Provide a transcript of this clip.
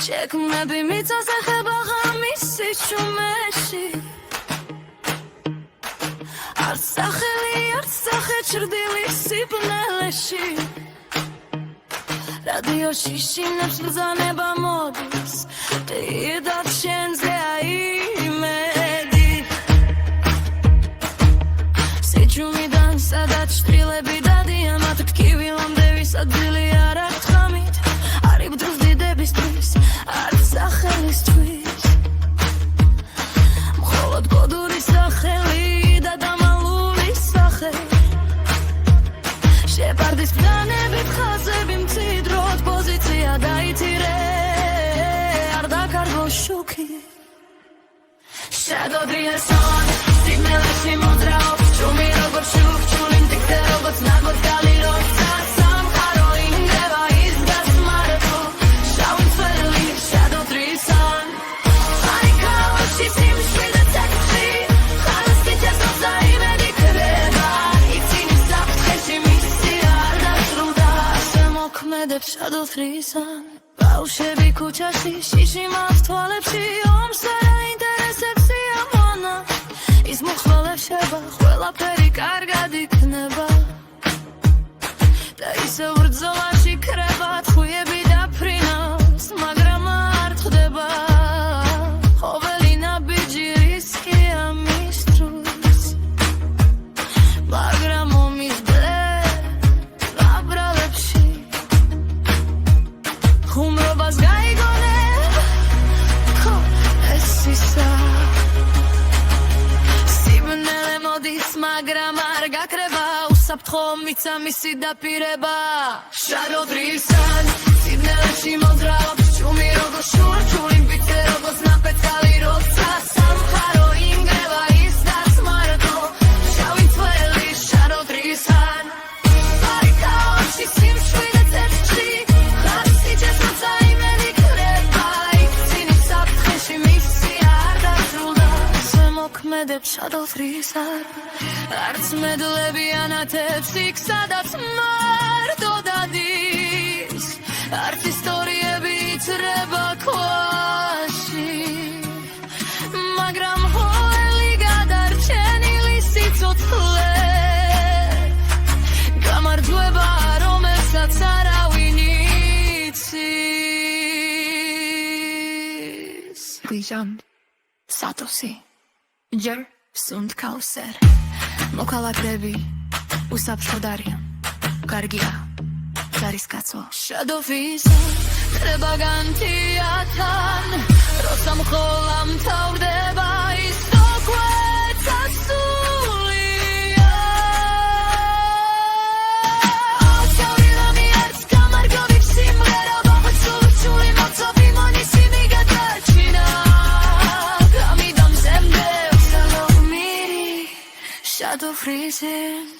შექმნები მიწას ეხება ღამისი შუმეში არც სახელი არც სახე ჩრდილი სიბნელეში რადიოში შინებს ბრძანება მოდის დიდად შენზე აიმედი სიჩუმიდან სადაც შტრილები დადიან მათ ტკივილამდე ვისაძილი არ აქვს ხამით არ იბრძვის დიდებისთვის არც სახელისთვის მხოლოდ გოდური სახელი და დამალული სახე შეპარდის ბრძანებით ხაზები მციდროდ პოზიცია დაითირე არ დაკარგო შუქი შადოდრია სონ სიგნალებში მოძრაობს ჭუმი როგორც შუქჩული მტკიცე როგორც ნაგვად გალი როცა სამყარო ინგრევა ის გასმარებო შავი წვერილი შადოდრის სონ არიქაოში სიმშვიდე წექსში ხალხი ჩასოცა იმედი ქრება იცინი საფრთხეში მისი არ დასრულდა ასე მოქმედებს შადოდრის სონ ბავშვები ქუჩაში შიში მაქვს თვალებში ომს არ აინტერესებს იამონა ის მუხლოლებს შევა ყველაფერი კარგად იქნება და ისევ ბრძოლაში ქრება თხვიები დაფრინავს მაგრამ არ ხდება ყოველი ნაბიჯი რისკია მისთვის მაგრამ ომის ბლე გაბრალებში ხუმრობას გაიგონებ ხო ეს ისა სიბნელე მოდის მაგრამ არ გაქრება უსაფრთხო მიცა მისი დაპირება შადოდრის სან სიბნელეში მოძრაობს ჭუმი როგორც შურჩული მტკიცე როგორც ნაპეცალი როცა სამყარო ინგრევა ის დასმარდო შავი წვერილი შადოდრის სან არიქაოში სიმშვიდე წექსში ხალხი ჩასოცა იმედი ქრება იცინი საფრთხეში მისი არ დასრულდა ასე მოქმედებს შადოდრის სან არც მედლები ანათებს იქ სადაც მარტო დადის არც ისტორიები იცრება ქვაში მაგრამ ჰოელი გადარჩენილი სიცოცხლე გამარჯვება რომელსაც არავინ იცის ვიჟან სატოსი ჯერ სუნდ კაუსერ მოქალაქეები უსაფრთხოდ არიან კარგია ჯარისკაცო შადოვის ხდება განთიათან როცა მხოლა მთავრდება ის თოქვეც ასულია აუცილებელი არც გამარჯვების სიმღერა ბაღი სურჩული მოწაფი მონისი მიგადარჩინა გამიდამ ზემდე უსალო მირი Shadow freezing